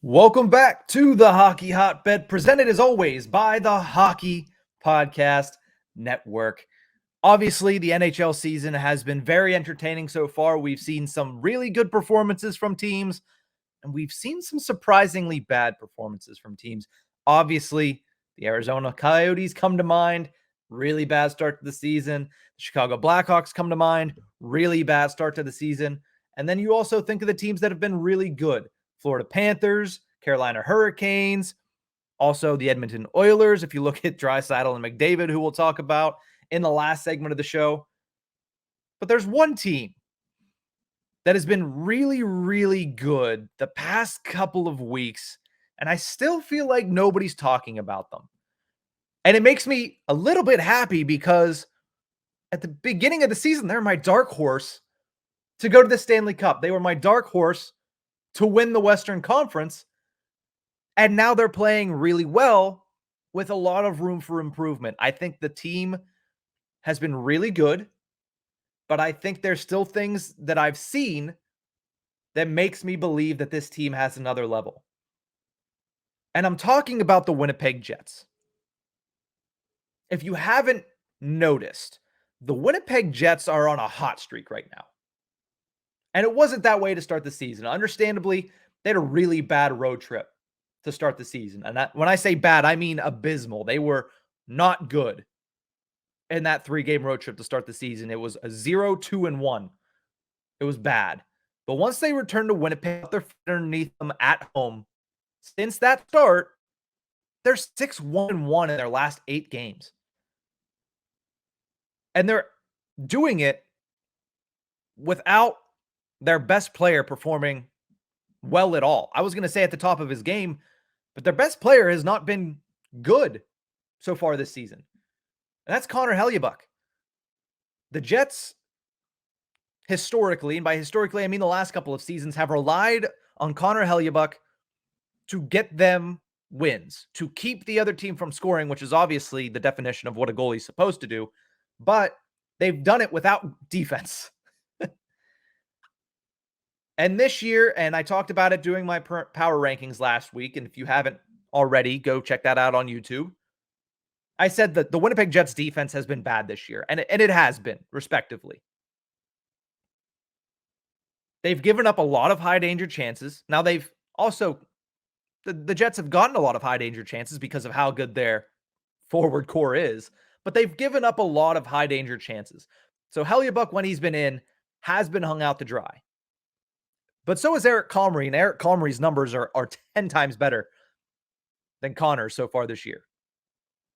Welcome back to the Hockey Hotbed, presented as always by the Hockey Podcast Network. Obviously, the NHL season has been very entertaining so far. We've seen some really good performances from teams, and we've seen some surprisingly bad performances from teams. Obviously, the Arizona Coyotes come to mind, really bad start to the season. The Chicago Blackhawks come to mind, really bad start to the season. And then you also think of the teams that have been really good. Florida Panthers, Carolina Hurricanes, also the Edmonton Oilers. If you look at Draisaitl and McDavid, who we'll talk about in the last segment of the show. But there's one team that has been really, really good the past couple of weeks, and I still feel like nobody's talking about them. And it makes me a little bit happy because at the beginning of the season, they're my dark horse to go to the Stanley Cup. They were my dark horse to win the Western Conference. And now they're playing really well with a lot of room for improvement. I think the team has been really good, but I think there's still things that I've seen that makes me believe that this team has another level. And I'm talking about the Winnipeg Jets. If you haven't noticed, the Winnipeg Jets are on a hot streak right now. And it wasn't that way to start the season. Understandably, they had a really bad road trip to start the season. And when I say bad, I mean abysmal. They were not good in that 3-game road trip to start the season. It was a 0-2-1. It was bad. But once they returned to Winnipeg, their feet underneath them at home, since that start, they're 6-1-1 in their last 8 games. And they're doing it without their best player performing well at all. I was going to say at the top of his game, but their best player has not been good so far this season. And that's Connor Hellebuyck. The Jets, historically, and by historically, I mean the last couple of seasons, have relied on Connor Hellebuyck to get them wins, to keep the other team from scoring, which is obviously the definition of what a goalie's supposed to do. But they've done it without defense. And this year, and I talked about it doing my power rankings last week, and if you haven't already, go check that out on YouTube. I said that the Winnipeg Jets defense has been bad this year, and it has been, respectively. They've given up a lot of high-danger chances. Now, they've also, the Jets have gotten a lot of high-danger chances because of how good their forward core is, but they've given up a lot of high-danger chances. So Hellebuyck, when he's been in, has been hung out to dry. But so is Eric Comrie, and Eric Comrie's numbers are 10 times better than Connor's so far this year.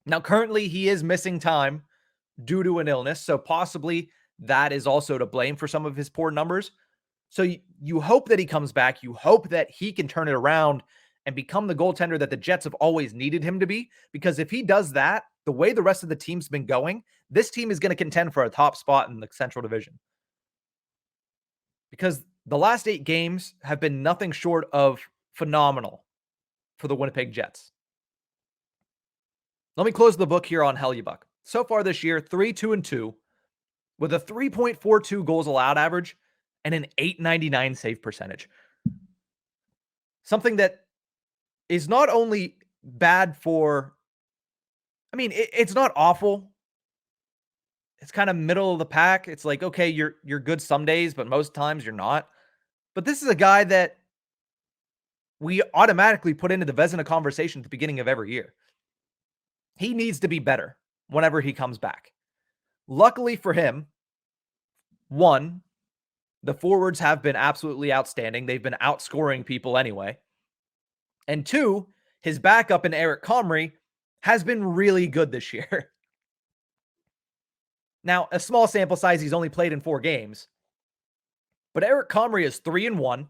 Now, currently, he is missing time due to an illness, so possibly that is also to blame for some of his poor numbers. So you hope that he comes back. You hope that he can turn it around and become the goaltender that the Jets have always needed him to be, because if he does that, the way the rest of the team's been going, this team is going to contend for a top spot in the Central Division. Because the last 8 games have been nothing short of phenomenal for the Winnipeg Jets. Let me close the book here on Hellebuyck. So far this year, 3-2-2 with a 3.42 goals allowed average and an .899 save percentage. Something that is not only bad for, it's not awful. It's kind of middle of the pack. It's like, okay, you're good some days, but most times you're not. But this is a guy that we automatically put into the Vezina conversation at the beginning of every year. He needs to be better whenever he comes back. Luckily for him, one, the forwards have been absolutely outstanding. They've been outscoring people anyway. And two, his backup in Eric Comrie has been really good this year. Now, a small sample size, he's only played in 4 games. But Eric Comrie is 3-1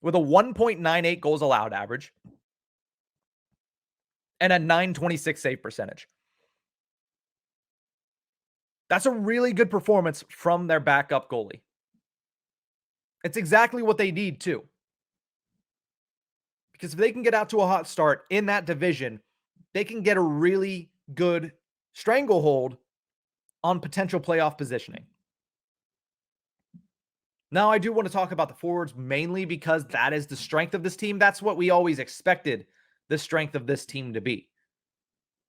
with a 1.98 goals allowed average and a .926 save percentage. That's a really good performance from their backup goalie. It's exactly what they need, too. Because if they can get out to a hot start in that division, they can get a really good stranglehold on potential playoff positioning. Now, I do want to talk about the forwards mainly because that is the strength of this team. That's what we always expected the strength of this team to be.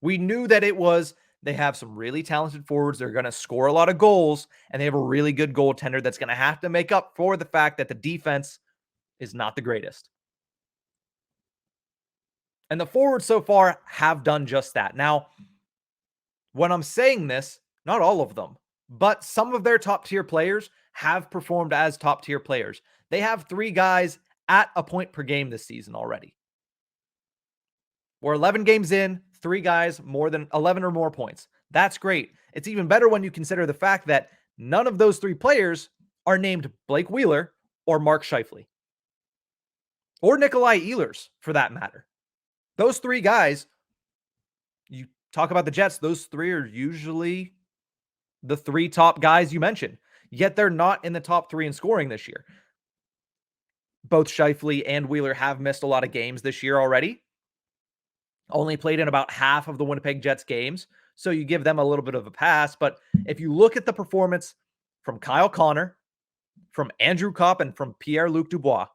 We knew that they have some really talented forwards. They're going to score a lot of goals, and they have a really good goaltender that's going to have to make up for the fact that the defense is not the greatest. And the forwards so far have done just that. Now, when I'm saying this, not all of them, but some of their top tier players have performed as top tier players. They have 3 guys at a point per game this season already. We're 11 games in, 3 guys more than 11 or more points. That's great. It's even better when you consider the fact that none of those 3 players are named Blake Wheeler or Mark Scheifele or Nikolai Ehlers for that matter. Those 3 guys, you talk about the Jets, those 3 are usually the 3 top guys you mentioned, yet they're not in the top 3 in scoring this year. Both Scheifele and Wheeler have missed a lot of games this year already. Only played in about half of the Winnipeg Jets games, so you give them a little bit of a pass. But if you look at the performance from Kyle Connor, from Andrew Copp, and from Pierre-Luc Dubois,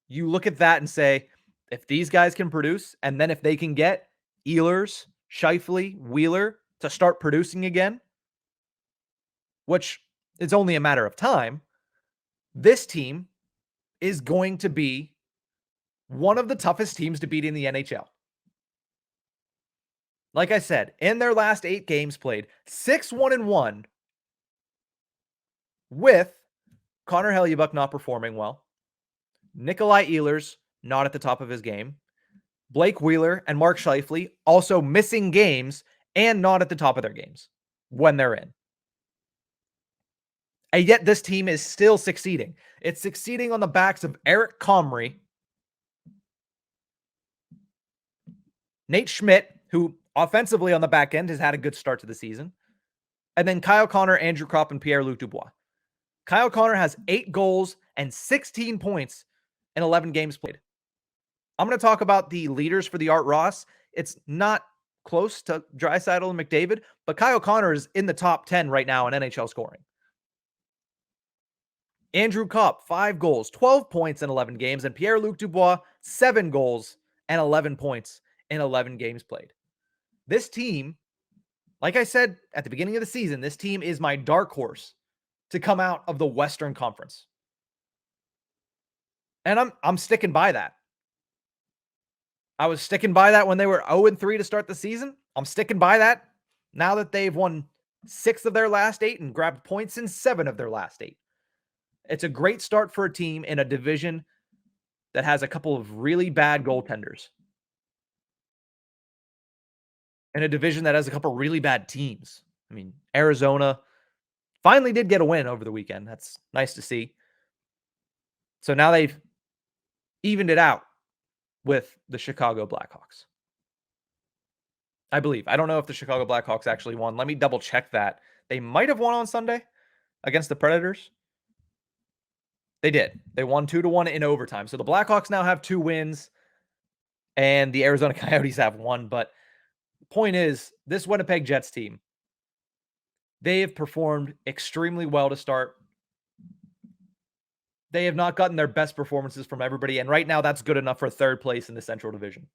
you look at that and say, if these guys can produce, and then if they can get Ehlers, Scheifele, Wheeler to start producing again, which is only a matter of time, this team is going to be one of the toughest teams to beat in the NHL. Like I said, in their last 8 games played, 6-1-1 with Connor Hellebuyck not performing well, Nikolai Ehlers not at the top of his game, Blake Wheeler and Mark Scheifele also missing games and not at the top of their games when they're in. And yet this team is still succeeding. It's succeeding on the backs of Eric Comrie, Nate Schmidt, who offensively on the back end has had a good start to the season, and then Kyle Connor, Andrew Copp, and Pierre-Luc Dubois. Kyle Connor has 8 goals and 16 points in 11 games played. I'm going to talk about the leaders for the Art Ross. It's not close to Draisaitl and McDavid, but Kyle Connor is in the top 10 right now in NHL scoring. Andrew Copp, 5 goals, 12 points in 11 games, and Pierre-Luc Dubois, 7 goals and 11 points in 11 games played. This team, like I said at the beginning of the season, this team is my dark horse to come out of the Western Conference. And I'm sticking by that. I was sticking by that when they were 0-3 to start the season. I'm sticking by that now that they've won 6 of their last 8 and grabbed points in 7 of their last 8. It's a great start for a team in a division that has a couple of really bad goaltenders. In a division that has a couple of really bad teams. I mean, Arizona finally did get a win over the weekend. That's nice to see. So now they've evened it out with the Chicago Blackhawks. I believe. I don't know if the Chicago Blackhawks actually won. Let me double check that. They might have won on Sunday against the Predators. They did. They won 2-1 in overtime. So the Blackhawks now have 2 wins and the Arizona Coyotes have 1. But the point is, this Winnipeg Jets team, they have performed extremely well to start. They have not gotten their best performances from everybody. And right now that's good enough for 3rd place in the Central Division.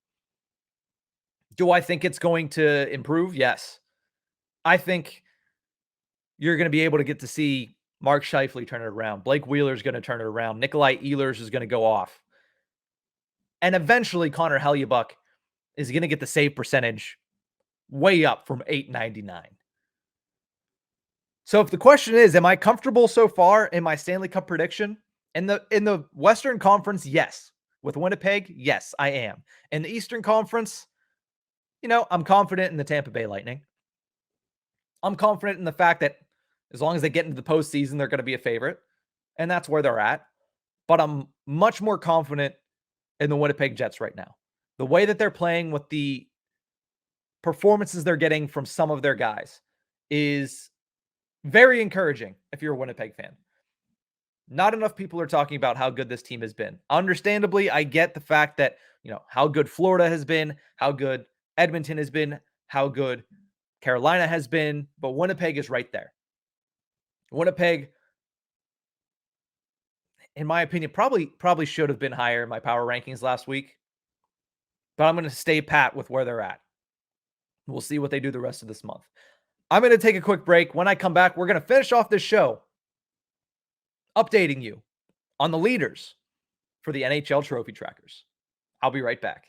Do I think it's going to improve? Yes. I think you're going to be able to get to see Mark Scheifele turn it around. Blake Wheeler is going to turn it around. Nikolai Ehlers is going to go off. And eventually Connor Hellebuyck is going to get the save percentage way up from .899. So if the question is, am I comfortable so far in my Stanley Cup prediction? In the Western Conference, yes. With Winnipeg, yes, I am. In the Eastern Conference, I'm confident in the Tampa Bay Lightning. I'm confident in the fact that as long as they get into the postseason, they're going to be a favorite. And that's where they're at. But I'm much more confident in the Winnipeg Jets right now. The way that they're playing with the performances they're getting from some of their guys is very encouraging if you're a Winnipeg fan. Not enough people are talking about how good this team has been. Understandably, I get the fact that, how good Florida has been, how good Edmonton has been, how good Carolina has been, but Winnipeg is right there. Winnipeg in my opinion, probably should have been higher in my power rankings last week. But I'm going to stay pat with where they're at. We'll see what they do the rest of this month. I'm going to take a quick break. When I come back, we're going to finish off this show updating you on the leaders for the NHL Trophy Trackers. I'll be right back.